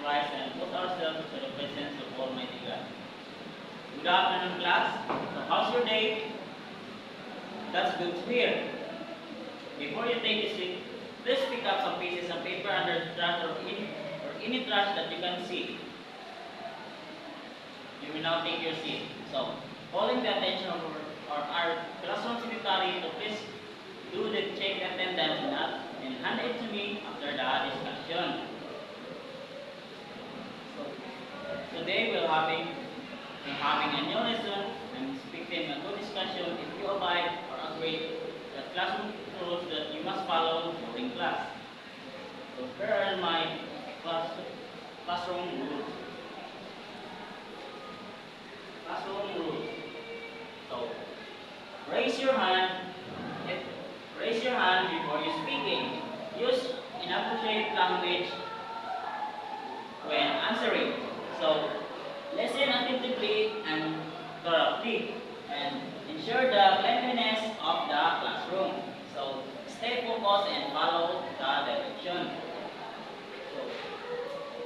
rise and put ourselves to the presence of Almighty God. Good afternoon, class. So, how's your day? That's good to hear. Before you take a seat, please pick up some pieces of paper under the trash or any trash that you can see. You will now take your seat. So, calling the attention of our classroom secretary to please do the check attendance and hand it to me after the discussion. So, today we're having a new lesson and expecting a good discussion if you abide or agree the classroom rules that you must follow during class. So, here are my classroom rules. So, raise your hand. Raise your hand before you speaking. Use inappropriate language when answering. So, listen attentively and thoroughly, and ensure the cleanliness of the classroom. So, stay focused and follow the direction. So,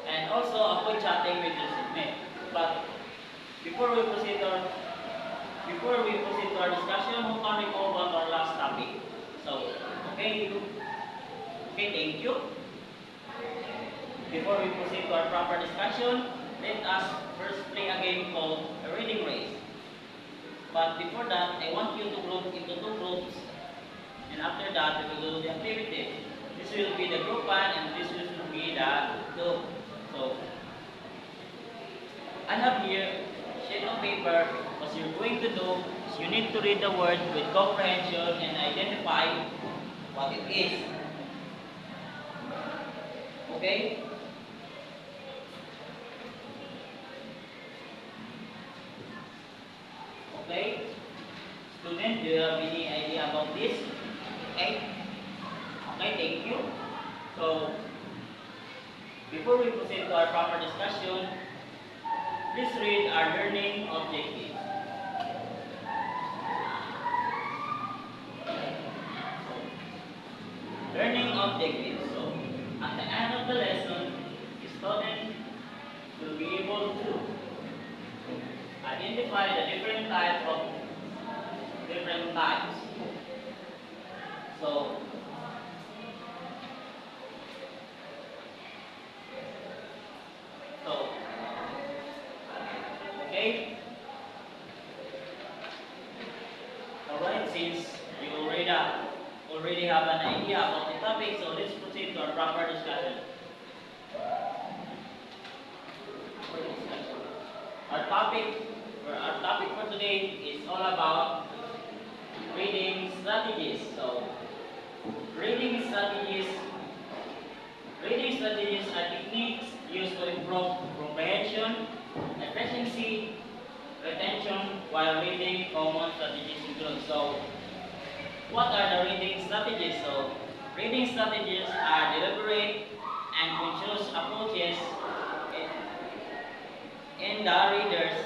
and also avoid chatting with your seatmate. But before we proceed to our discussion, who can recall what our last topic? So, okay, thank you. Before we proceed to our proper discussion, let us first play a game called a reading race. But before that, I want you to group into two groups, and after that, we will do the activity. This will be the group 1, and this will be the group 2. So, I have here sheet of paper. What you're going to do is you need to read the word with comprehension and identify what it is. Okay? Okay? Student, do you have any idea about this? Okay? Okay, thank you. So, before we proceed to our proper discussion, please read our learning objectives. Learning objectives. So, at the end of the lesson, the student will be able to identify the different types. So, okay. Alright, since you already have an idea about the topic, so let's proceed to our proper discussion. Our topic for today is all about reading strategies. So, reading strategies are techniques used to improve comprehension, efficiency, retention while reading. Common strategies include. So, what are the reading strategies? So, reading strategies are deliberate and conscious approaches in the readers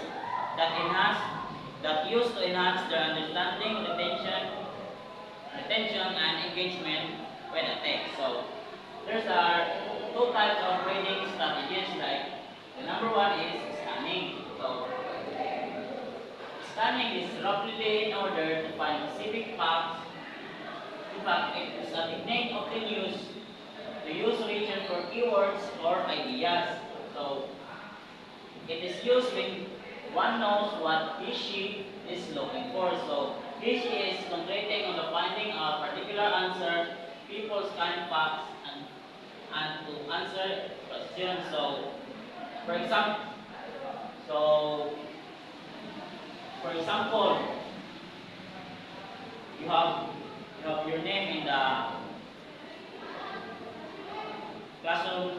that use to enhance their understanding, retention and engagement with a text. So, there's two types of reading strategies. Like the number one is scanning. So, scanning is rapidly in order to find specific facts. In fact, it is a technique often used to use research for keywords or ideas. So, it is used when one knows what he/she is looking for. So, he/she is concentrating on the finding a particular answer. People scan facts and to answer questions. So, for example, you have your name in the classroom.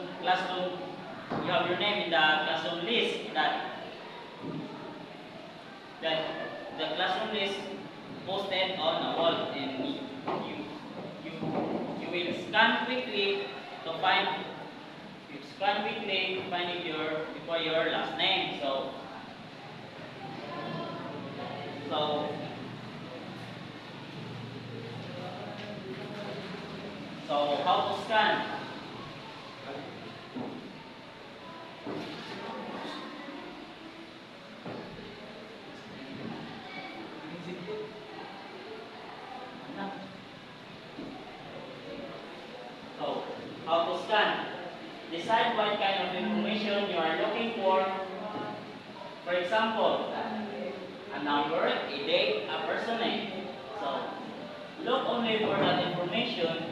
You have your name in the classroom list that the classroom list posted on a wall, and you will scan quickly to find before your last name. So how to scan? decide what kind of information you are looking for. For example, a number, a date, a person name. So, look only for that information.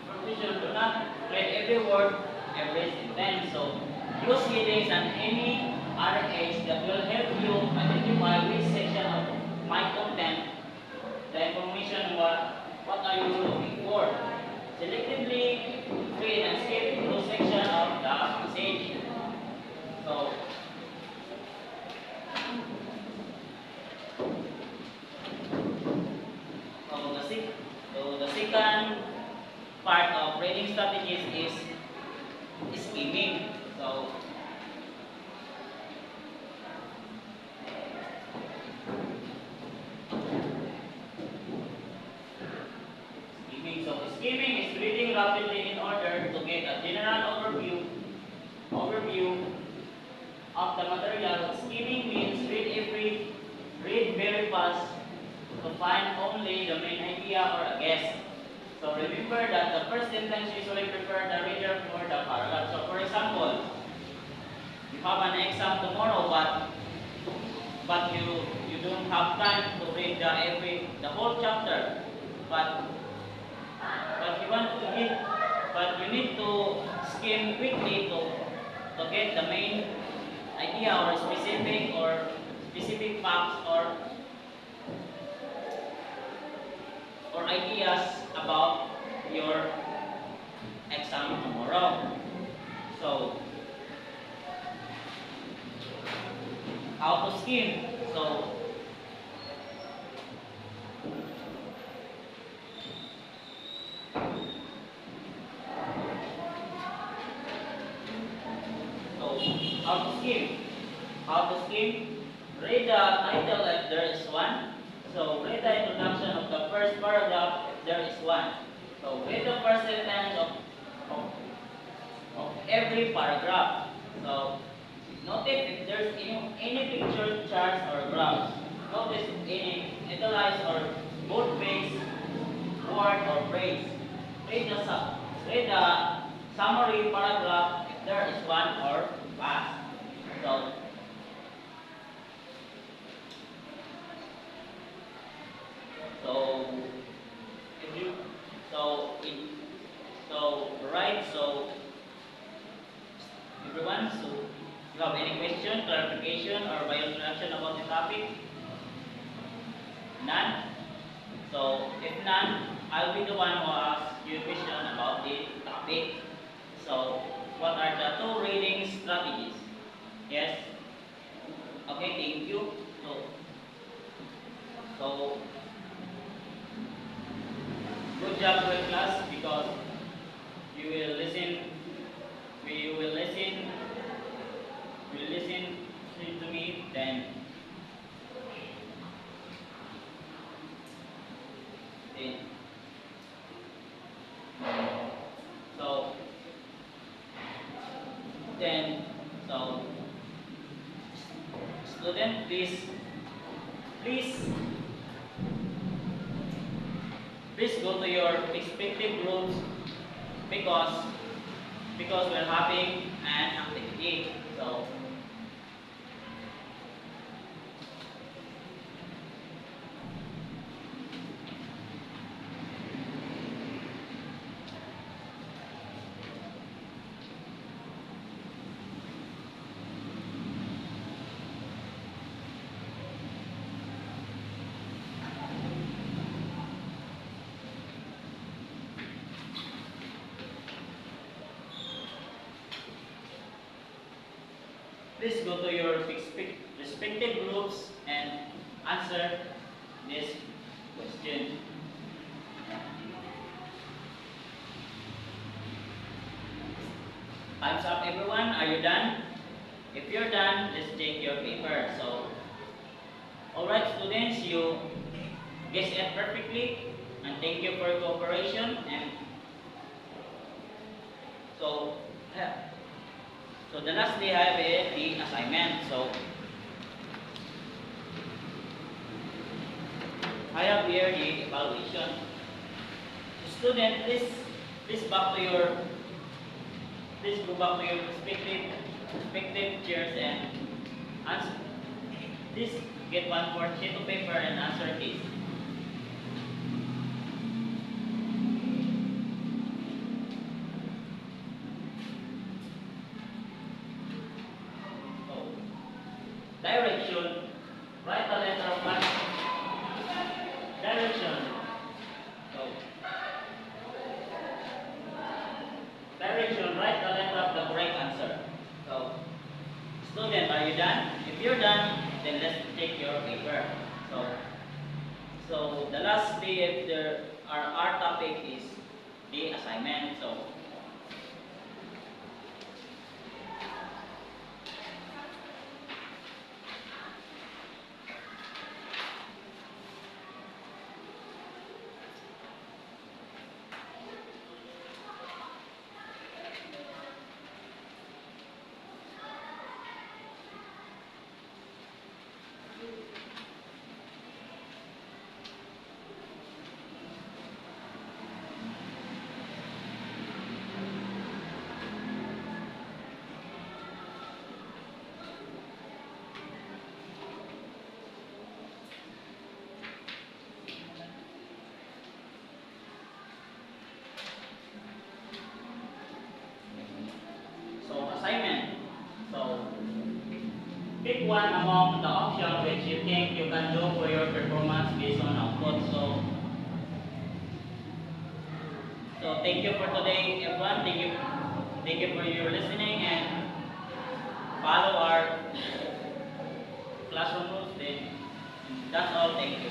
Information, do not read every word, every sentence. So, use headings and any other aids that will help you identify which section of my content, the information, what are you looking for. Selectively read and skip through section of the message. So, So the, sec- so the second part of reading strategies is skimming. So skimming is reading rapidly in order to get a general overview of the material. Skimming means read very fast to find only the main idea or a guess. So remember that the first sentence usually prepare the reader for the paragraph. So for example, you have an exam tomorrow, but you don't have time to read the whole chapter. But you want to get but you need to skim quickly to get the main idea or specific facts or ideas about your exam tomorrow. So, how to skim? So how to skim? How to skim? Read the title if there is one. So read the introduction of the first paragraph if there is one. So read the first sentence of every paragraph. So notice if there's any picture, charts, or graphs. Notice any italicized or bold-faced word or phrase. Read the summary paragraph if there is one or pass. So So if you so it so right so everyone, so you have any question, clarification, or bio introduction about the topic? None. So if none, I'll be the one who asks you a question about the topic. So what are the two reading strategies? Yes. Okay. Thank you. So good job with class because you will listen, we will listen, to me, then so then so student, please please go to your respective groups because we're having an activity. So please go to your respective groups and answer this question. Time's up, everyone. Are you done? If you're done, just take your paper. So, alright, students, you guessed it perfectly, and thank you for your cooperation. And so, the last day I have the assignment. So, I have here the evaluation. Student, please please go back to your respective chairs and answer. Please get 1/4 sheet of paper and answer this. So, direction. Write the letter of one. Direction. So, direction. Write the letter of the correct answer. So, student, are you done? If you're done, then let's take your paper. So the last day of our topic is the assignment. Assignment. So pick one among the options which you think you can do for your performance based on output. So thank you for today, everyone. Thank you for your listening and follow our classroom rules. Then that's all. Thank you.